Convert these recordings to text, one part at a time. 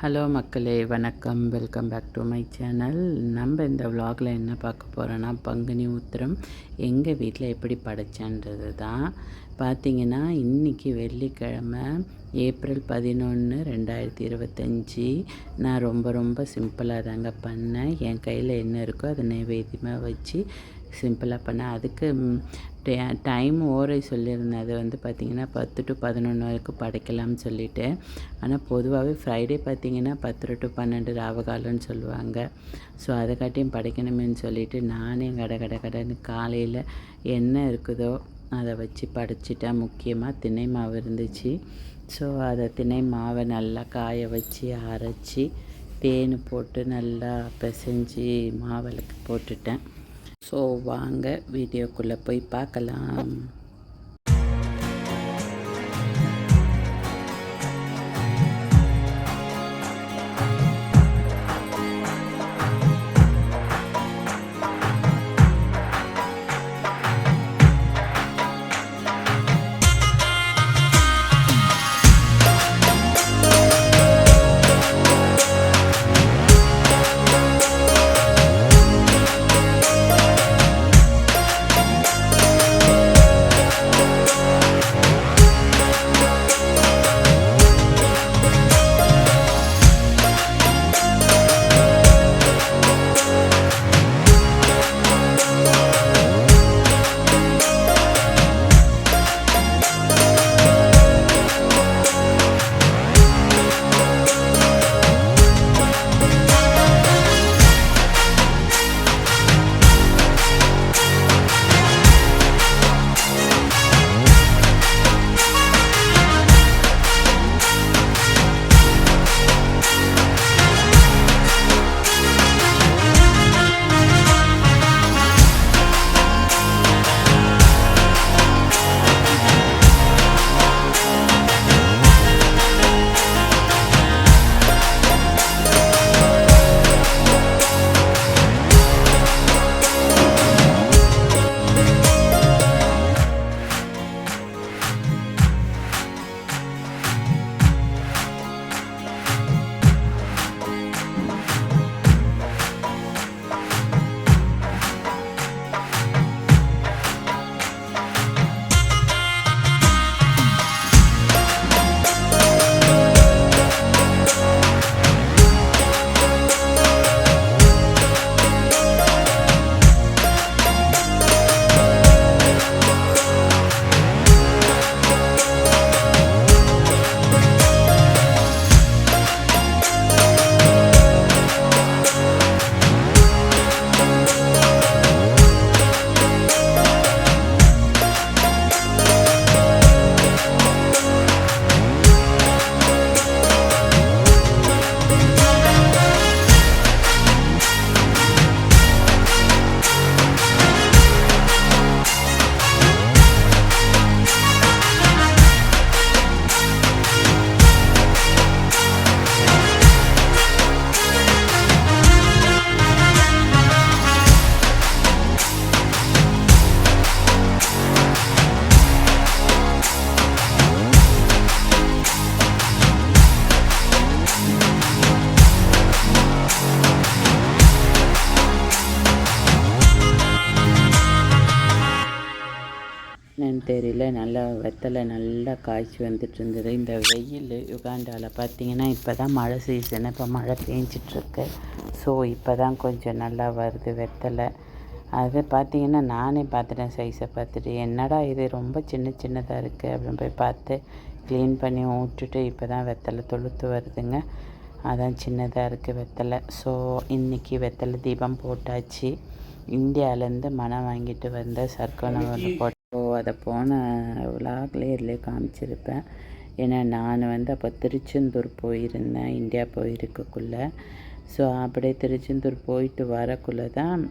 Hello மக்களே, வணக்கம். Welcome back to my channel. நம்ம இந்த விலாகில் என்ன பார்க்க போகிறோன்னா, பங்குனி உத்திரம் எங்கள் வீட்டில் எப்படி படைச்சேன்றது தான். பார்த்திங்கன்னா இன்றைக்கி வெள்ளிக்கிழமை ஏப்ரல் 11, 2025. நான் ரொம்ப சிம்பிளாக தாங்க பண்ணேன். என் கையில் என்ன இருக்கோ அதை நைவேத்தியமாக வச்சு சிம்பிளாக பண்ணேன். அதுக்கு டைம் ஓரை சொல்லியிருந்தேன். அது வந்து பார்த்திங்கன்னா 10 to 11 வரைக்கும் படைக்கலாம்னு சொல்லிவிட்டு. ஆனால் பொதுவாகவே ஃப்ரைடே பார்த்திங்கன்னா 10 to 12 ராவகாலம்னு சொல்லுவாங்க. ஸோ அதை காட்டியும் படைக்கணுமேன்னு சொல்லிவிட்டு நானே கடைன்னு காலையில் என்ன இருக்குதோ அதை வச்சு படைச்சிட்டேன். முக்கியமாக திணை மாவு இருந்துச்சு. ஸோ அதை திணை மாவை நல்லா காய வச்சு அரைச்சி தேன் போட்டு நல்லா பிசைஞ்சு மாவிளக்கு போட்டுட்டேன். ஸோ வாங்க வீடியோக்குள்ளே போய் பார்க்கலாம். தெரியல, நல்லா வெத்தலை நல்லா காய்ச்சி வந்துட்டு இருந்தது. இந்த வெயில் யுகாண்டாவில் பார்த்திங்கன்னா இப்போ தான் மழை சீசன். இப்போ மழை பெஞ்சிட்ருக்கு. ஸோ இப்போ தான் கொஞ்சம் நல்லா வருது வெத்தலை. அது பார்த்திங்கன்னா நானே பார்த்துட்டேன், சைஸை பார்த்துட்டு என்னடா இது ரொம்ப சின்னதாக இருக்குது அப்படின்னு போய் பார்த்து க்ளீன் பண்ணி விட்டுட்டு இப்போ தான் வெத்தலை தொழுத்து வருதுங்க. அதான் சின்னதாக இருக்குது வெத்தலை. ஸோ இன்றைக்கி வெத்தலை தீபம் போட்டாச்சு. இந்தியாவிலேருந்து மனம் வாங்கிட்டு வந்த சர்க்கரை போட்டு அதை போன விலாக்லேயே இதிலே காமிச்சிருப்பேன். ஏன்னா நான் வந்து அப்போ திருச்செந்தூர் போயிருந்தேன், இந்தியா போயிருக்கக்குள்ளே. ஸோ அப்படியே திருச்செந்தூர் போயிட்டு வரக்குள்ளே தான்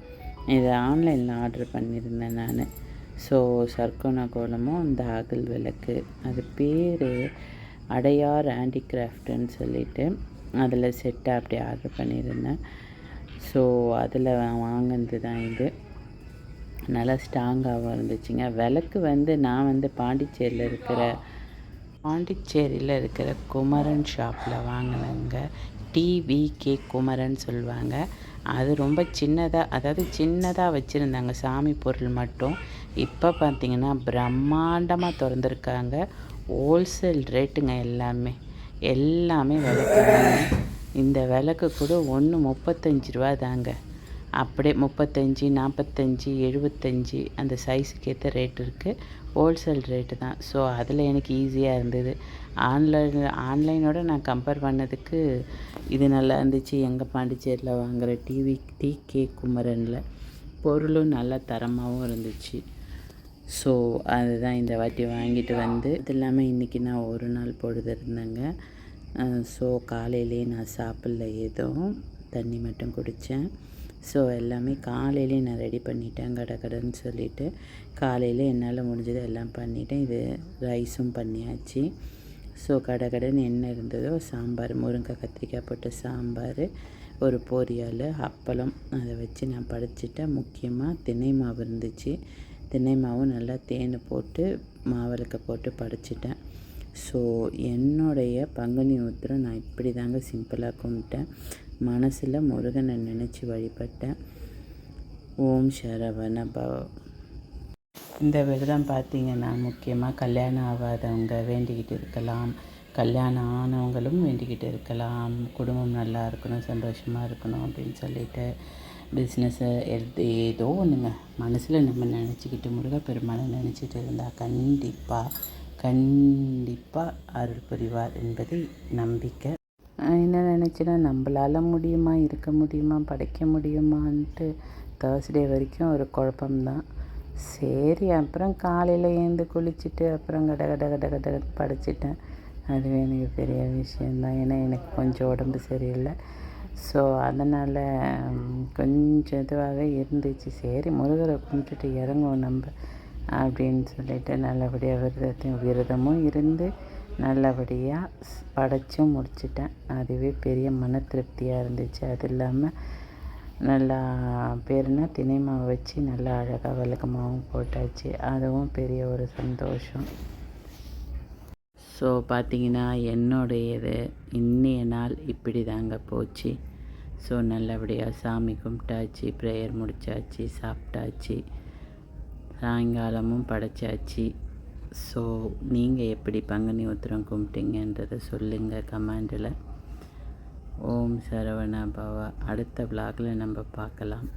இதை ஆன்லைனில் ஆர்டர் பண்ணியிருந்தேன் நான். ஸோ சர்க்கோனா கோலமும் இந்த அகல் விளக்கு, அது பேர் அடையார் ஹேண்டிகிராஃப்ட்டுன்னு சொல்லிட்டு அதில் செட்டாக அப்படி ஆர்டர் பண்ணியிருந்தேன். ஸோ அதில் வாங்கினது தான் இது. நல்லா ஸ்ட்ராங்காகவும் இருந்துச்சுங்க. விளக்கு வந்து நான் வந்து பாண்டிச்சேரியில் இருக்கிற குமரன் ஷாப்பில் வாங்கினேங்க. டிவிகே குமரன் சொல்லுவாங்க. அது ரொம்ப சின்னதாக, அதாவது சின்னதாக வச்சுருந்தாங்க சாமி பொருள் மட்டும். இப்போ பார்த்திங்கன்னா பிரம்மாண்டமாக திறந்துருக்காங்க. ஹோல்சேல் ரேட்டுங்க எல்லாமே விலைக்கு. இந்த விலைக்கு கூட ஒன்று 35 ரூபா தாங்க. அப்படியே 35, 45, 75 அந்த சைஸுக்கு ஏற்ற ரேட் இருக்குது. ஹோல்சேல் ரேட்டு தான். ஸோ அதில் எனக்கு ஈஸியாக இருந்தது. ஆன்லைனோட நான் கம்பேர் பண்ணதுக்கு இது நல்லா இருந்துச்சு. எங்கள் பாண்டிச்சேரியில் வாங்குகிற டிகே குமரனில் பொருளும் நல்லா தரமாகவும் இருந்துச்சு. ஸோ அதுதான் இந்த வாட்டி வாங்கிட்டு வந்து, இது இல்லாமல் இன்றைக்கி நான் ஒரு நாள் பொழுது இருந்தேங்க. ஸோ காலையிலே நான் சாப்பிடல, எதுவும் தண்ணி மட்டும் குடித்தேன். ஸோ எல்லாமே காலையிலே நான் ரெடி பண்ணிட்டேன் கடன்னு சொல்லிவிட்டு. காலையில் என்னால் முடிஞ்சது எல்லாம் பண்ணிட்டேன். இது ரைஸும் பண்ணியாச்சு. ஸோ கடன்னு என்ன இருந்ததோ சாம்பார், முருங்கை கத்திரிக்காய் போட்டு சாம்பார், ஒரு பொரியல், அப்பளம், அதை வச்சு நான் படைச்சிட்டேன். முக்கியமாக தினை மாவு இருந்துச்சு. தினை மாவும் நல்லா தேன் போட்டு மாவிளக்க போட்டு படைச்சிட்டேன். ஸோ என்னுடைய பங்குனி உத்திரம் நான் இப்படி தாங்க சிம்பிளாக கும்பிட்டேன். மனசில் முருகனை நினச்சி வழிபட்டேன். ஓம் சரவண பவ. இந்த விரதம் பார்த்திங்கன்னா முக்கியமாக கல்யாணம் ஆகாதவங்க வேண்டிக்கிட்டு இருக்கலாம், கல்யாணம் ஆனவங்களும் வேண்டிக்கிட்டு இருக்கலாம். குடும்பம் நல்லா இருக்கணும், சந்தோஷமாக இருக்கணும் அப்படின்னு சொல்லிட்டு, பிஸ்னஸ்ஸு ஏதோ ஒன்றுங்க மனசில் நம்ம நினச்சிக்கிட்டு முருகப்பெருமானை நினச்சிட்டு இருந்தால் கண்டிப்பாக அருள் புரிவார் என்பது நம்பிக்கை. என்ன நினச்சினா நம்மளால் முடியுமா, இருக்க முடியுமா, படைக்க முடியுமான்ட்டு தேர்ஸ்டே வரைக்கும் ஒரு குழப்பம்தான். சரி, அப்புறம் காலையில் எழுந்து குளிச்சுட்டு அப்புறம் கட படைச்சிட்டேன். அதுவே எனக்கு பெரிய விஷயந்தான். ஏன்னா எனக்கு கொஞ்சம் உடம்பு சரியில்லை. ஸோ அதனால் கொஞ்சம் இதுவாகவே இருந்துச்சு. சரி, முருகரை கும்பிட்டுட்டு இறங்குவோம் நம்ம அப்படின்னு சொல்லிட்டு நல்லபடியாக விரதமும் இருந்து நல்லபடியாக படைச்சும் முடிச்சிட்டேன். அதுவே பெரிய மன திருப்தியாக இருந்துச்சு. அது இல்லாமல் நல்லா பேருனா தினை மாவு வச்சு நல்லா அழகாக விளக்கமாகவும் போட்டாச்சு. அதுவும் பெரிய ஒரு சந்தோஷம். ஸோ பார்த்திங்கன்னா என்னுடையது இன்றைய நாள் இப்படி தாங்க போச்சு. ஸோ நல்லபடியாக சாமி கும்பிட்டாச்சு, ப்ரேயர் முடித்தாச்சு, சாப்பிட்டாச்சு, சாயங்காலமும் படைச்சாச்சு. ஸோ நீங்கள் எப்படி பங்குனி உத்திரம் கும்பிட்டீங்கன்றதை சொல்லுங்கள் கமெண்டில். ஓம் சரவண பவ. அடுத்த விலாகில் நம்ம பார்க்கலாம்.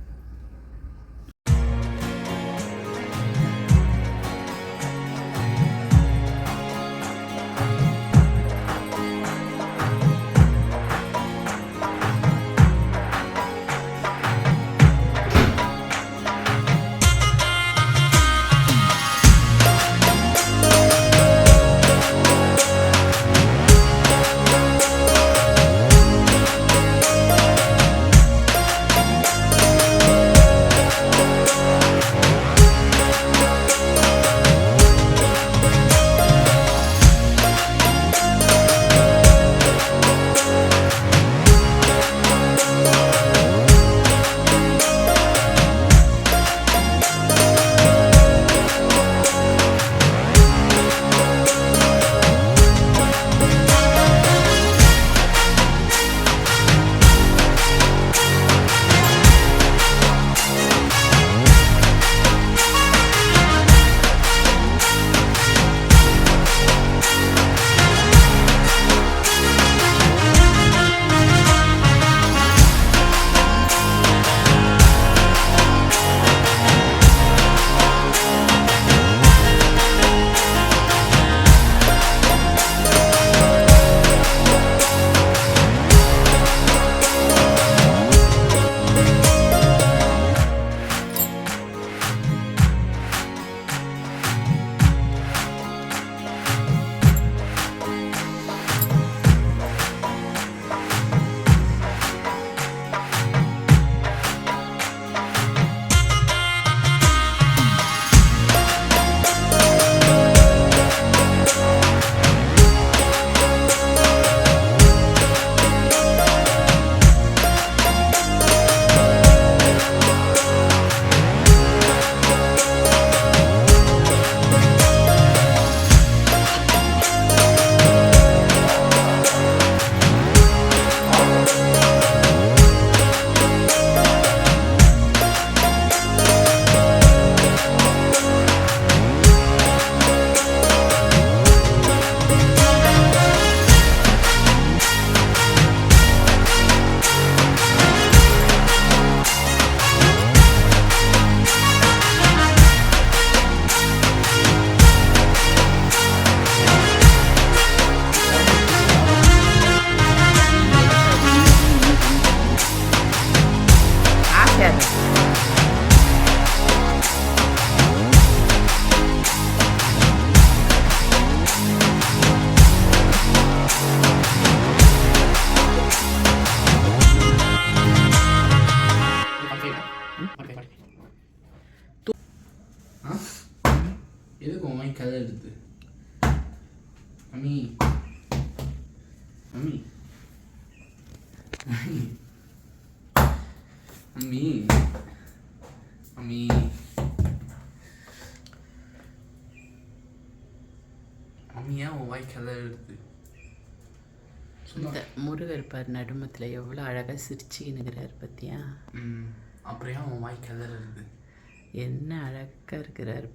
கிளறுது. அம்மி அம்மி அம்மி அம்மி அம்மியா உன் வாய் கிளறுது. இந்த முருகர் பார் நடுமத்தில் எவ்வளோ அழகாக சிரிச்சுக்கினுங்கிறார் பற்றியா? அப்புறம் ஏன் உன் வாய் கிளறுது? என்ன அழகாக இருக்கிறார்.